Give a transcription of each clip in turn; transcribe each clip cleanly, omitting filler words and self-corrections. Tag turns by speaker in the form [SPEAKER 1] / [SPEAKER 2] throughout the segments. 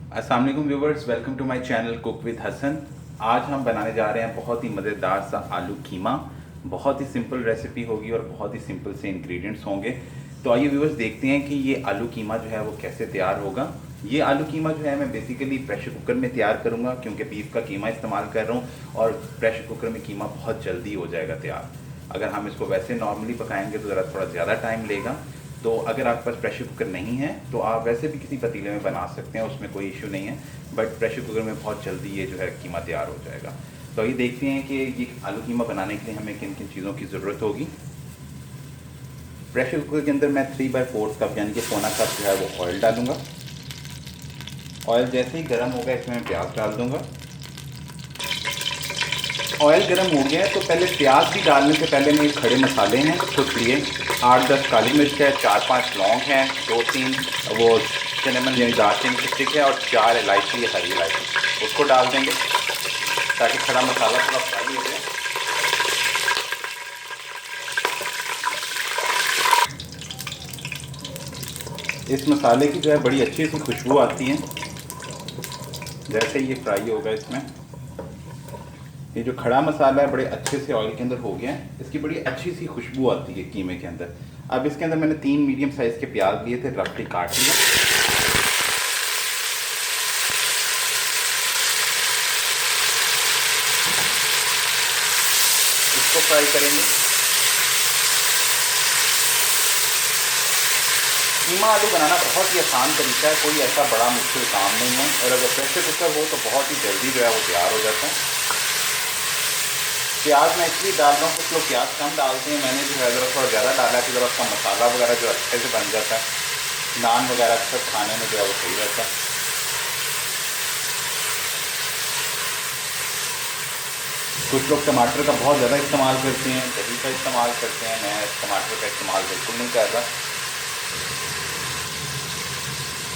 [SPEAKER 1] अस्सलाम वालेकुम viewers, welcome to my channel cook with Hasan. आज हम बनाने जा रहे हैं बहुत ही मज़ेदार सा आलू कीमा। बहुत ही सिंपल रेसिपी होगी और बहुत ही सिंपल से इंग्रेडिएंट्स होंगे। तो आइए व्यूवर्स देखते हैं कि ये आलू कीमा जो है वो कैसे तैयार होगा। ये आलू कीमा जो है मैं बेसिकली प्रेशर कुकर में तैयार करूँगा, क्योंकि बीफ का कीमा इस्तेमाल कर रहा हूँ और प्रेशर कुकर में कीमा बहुत जल्दी हो जाएगा तैयार। अगर हम इसको वैसे नॉर्मली पकाएंगे तो ज़रा थोड़ा ज़्यादा टाइम लेगा। तो अगर आपके पास प्रेशर कुकर नहीं है तो आप वैसे भी किसी पतीले में बना सकते हैं, उसमें कोई इशू नहीं है। बट प्रेशर कुकर में बहुत जल्दी ये जो है कीमा तैयार हो जाएगा। तो ये देखते हैं कि ये आलू कीमा बनाने के लिए हमें किन किन चीज़ों की ज़रूरत होगी। प्रेशर कुकर के अंदर मैं 3/4 कप यानी कि पौना कप जो है वो ऑयल डालूंगा। ऑयल जैसे ही गर्म होगा इसमें मैं प्याज डाल दूंगा। ऑयल गर्म हो गया है तो पहले प्याज भी डालने से पहले मैं खड़े मसाले हैं कुछ लिए। 8-10 काली मिर्च है, 4-5 लौंग हैं, 2-3 वो सिनेमन यानी दालचीनी की स्टिक है और 4 इलायची है, हरी इलायची, उसको डाल देंगे ताकि खड़ा मसाला थोड़ा फ्राई हो जाए। इस मसाले की जो है बड़ी अच्छी सी खुशबू आती है जैसे ये फ्राई होगा। इसमें ये जो खड़ा मसाला है बड़े अच्छे से ऑयल के अंदर हो गया है, इसकी बड़ी अच्छी सी खुशबू आती है कीमे के अंदर। अब इसके अंदर मैंने 3 मीडियम साइज़ के प्याज लिए थे, रफली काट लिया। इसको फ्राई करेंगे। कीमा आलू बनाना बहुत ही आसान तरीका है, कोई ऐसा बड़ा मुश्किल काम नहीं है और अगर प्रेशर कुकर हो तो बहुत ही जल्दी जो है वो तैयार हो जाता है। प्याज मैं इसलिए डाल रहा हूँ, कुछ लोग प्याज कम डालते हैं, मैंने जो है ज़रा थोड़ा ज़्यादा डाला कि ज़रा उसका मसाला वगैरह जो अच्छे से बन जाता है, नान वगैरह सब खाने में जो है वो सही रहता है। कुछ लोग टमाटर का बहुत ज़्यादा इस्तेमाल करते हैं, दही का इस्तेमाल करते हैं, मैं टमाटर का इस्तेमाल बिल्कुल नहीं कर रहा।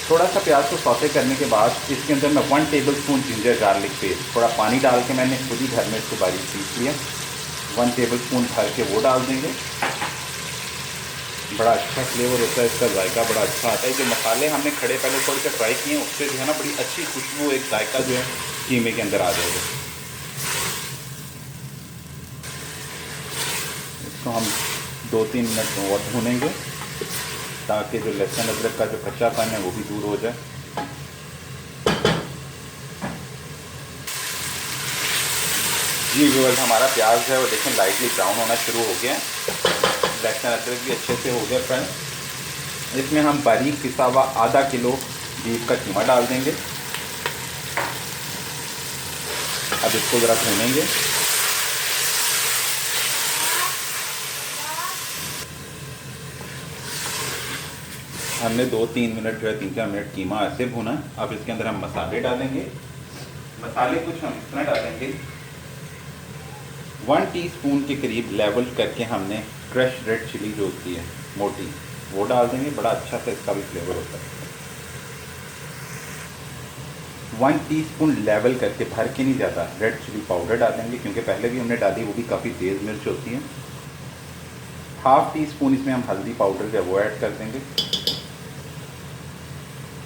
[SPEAKER 1] थोड़ा सा प्याज को सौते करने के बाद इसके अंदर मैं 1 टेबलस्पून जिंजर गार्लिक पेस्ट, थोड़ा पानी डाल के मैंने खुद ही घर में इसको बारीक पीस लिया। 1 टेबलस्पून भर के वो डाल देंगे। बड़ा अच्छा फ्लेवर होता है इसका, जायका बड़ा अच्छा आता है। जो मसाले हमने खड़े पहले थोड़े से फ्राई किए हैं उससे जो है ना बड़ी अच्छी खुशबू, एक जायका जो है कीमे के अंदर आ जाएगा। इसको हम 2-3 मिनट और भूनेंगे ताकि जो लहसुन अदरक का जो कच्चापन है वो भी दूर हो जाए। जी व्यूअर्स, हमारा प्याज है वो देखें लाइटली ब्राउन होना शुरू हो गया है, लहसुन अदरक भी अच्छे से हो गया फ्रेंड। इसमें हम बारीक पिसा हुआ आधा किलो बीफ का कीमा डाल देंगे। अब इसको ज़रा भूनेंगे। हमने 2-3 मिनट जो है 3-4 मिनट कीमा ऐसे भुना। अब इसके अंदर हम मसाले डालेंगे। मसाले कुछ हम इतना डालेंगे, 1 टीस्पून के करीब लेवल करके हमने क्रश रेड चिली जो होती है मोटी वो डाल देंगे, बड़ा अच्छा सा इसका भी फ्लेवर होता है। 1 टीस्पून लेवल करके, भर के नहीं ज़्यादा, रेड चिली पाउडर डालेंगे क्योंकि पहले भी हमने डाली, वो भी काफ़ी तेज़ मिर्च होती है। 1/2 टीस्पून इसमें हम हल्दी पाउडर जो है वो ऐड कर देंगे।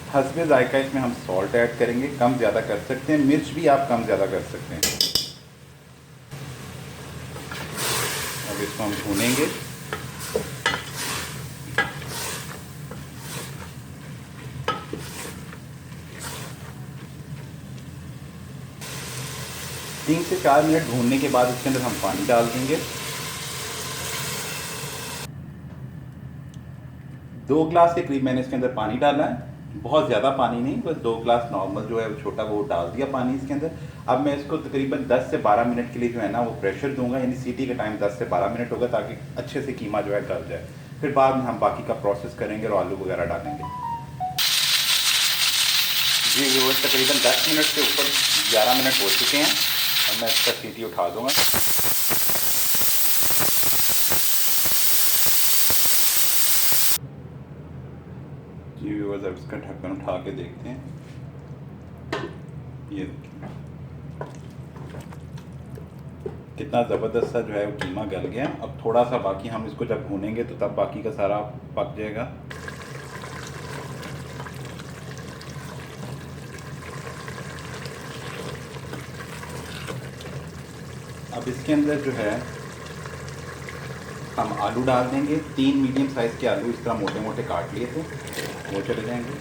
[SPEAKER 1] हस्बे जायका इसमें हम सॉल्ट ऐड करेंगे, कम ज़्यादा कर सकते हैं, मिर्च भी आप कम ज़्यादा कर सकते हैं। अब इसको हम भूनेंगे। तीन से 4 मिनट भूनने के बाद इसके अंदर हम पानी डाल देंगे। 2 ग्लास के करीब मैंने इसके अंदर पानी डाला है, बहुत ज़्यादा पानी नहीं, बस 2 ग्लास नॉर्मल जो है वो छोटा वो डाल दिया पानी इसके अंदर। अब मैं इसको तकरीबन 10 से 12 मिनट के लिए जो है ना वो प्रेशर दूंगा, यानी सीटी का टाइम 10 से 12 मिनट होगा ताकि अच्छे से कीमा जो है गल जाए। फिर बाद में हम बाकी का प्रोसेस करेंगे और आलू वगैरह डालेंगे। जी व्यूअर्स, तकरीबन 10 मिनट से ऊपर 11 मिनट हो चुके हैं और मैं इसका सीटी उठा दूँगा। जी व्यूअर्स, अब इसका ढक्कन उठा के देखते हैं। ये कितना ज़बरदस्त सा जो है वो कीमा गल गया। अब थोड़ा सा बाकी, हम इसको जब भूनेंगे तो तब बाकी का सारा पक जाएगा। अब इसके अंदर जो है हम आलू डाल देंगे। 3 मीडियम साइज़ के आलू इस तरह मोटे मोटे काट लिए थे, वो चले जाएंगे।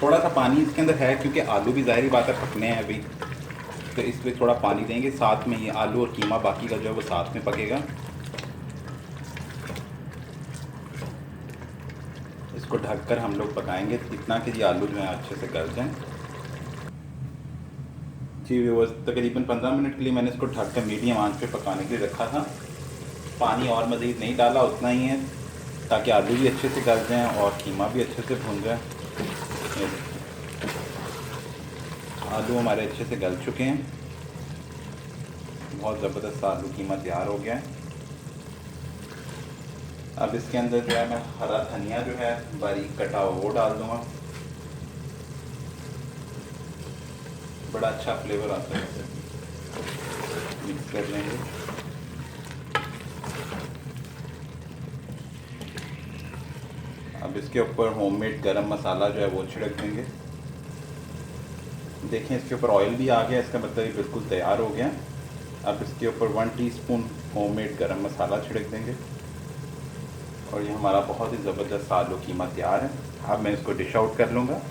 [SPEAKER 1] थोड़ा सा पानी इसके अंदर है क्योंकि आलू भी ज़ाहिर बात है पकने हैं अभी, तो इसलिए थोड़ा पानी देंगे। साथ में ही आलू और कीमा बाकी का जो है वो साथ में पकेगा। इसको ढककर हम लोग पकाएंगे इतना कि ये आलू जो है अच्छे से गल जाएं। जी व्यूअर्स, तकरीबन 15 मिनट के लिए मैंने इसको ढक कर मीडियम आंच पे पकाने के लिए रखा था। पानी और मज़ीद नहीं डाला, उतना ही है ताकि आलू भी अच्छे से गल जाएं और कीमा भी अच्छे से भून जाए। आलू हमारे अच्छे से गल चुके हैं, बहुत ज़बरदस्त आलू कीमा तैयार हो गया है। अब इसके अंदर जो है मैं हरा धनिया जो है बारीक कटा हुआ वो डाल दूँगा, बड़ा अच्छा फ्लेवर आता है। मिक्स कर लेंगे। अब इसके ऊपर होममेड गरम मसाला जो है वो छिड़क देंगे। देखें इसके ऊपर ऑयल भी आ गया, इसका मतलब ये बिल्कुल तैयार हो गया। अब इसके ऊपर 1 टीस्पून होममेड गरम मसाला छिड़क देंगे और ये हमारा बहुत ही ज़बरदस्त आलू कीमा तैयार है। अब मैं इसको डिश आउट कर लूँगा।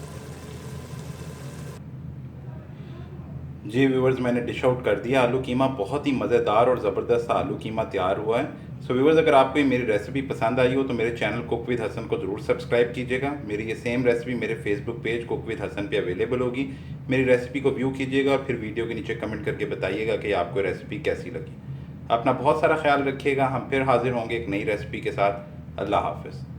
[SPEAKER 1] जी व्यूवर्स, मैंने डिश आउट कर दिया आलू कीमा। बहुत ही मज़ेदार और ज़बरदस्त आलू कीमा तैयार हुआ है। सो व्यूवर्स, अगर आपको ये मेरी रेसिपी पसंद आई हो तो मेरे चैनल कुक विद हसन को ज़रूर सब्सक्राइब कीजिएगा। मेरी ये सेम रेसिपी मेरे Facebook page cook with Hasan पे अवेलेबल होगी। मेरी रेसिपी को व्यू कीजिएगा और फिर वीडियो के नीचे कमेंट करके बताइएगा कि आपको रेसिपी कैसी लगी। अपना बहुत सारा ख्याल रखिएगा। हम फिर हाजिर होंगे एक नई रेसिपी के साथ। अल्लाह हाफ़िज़।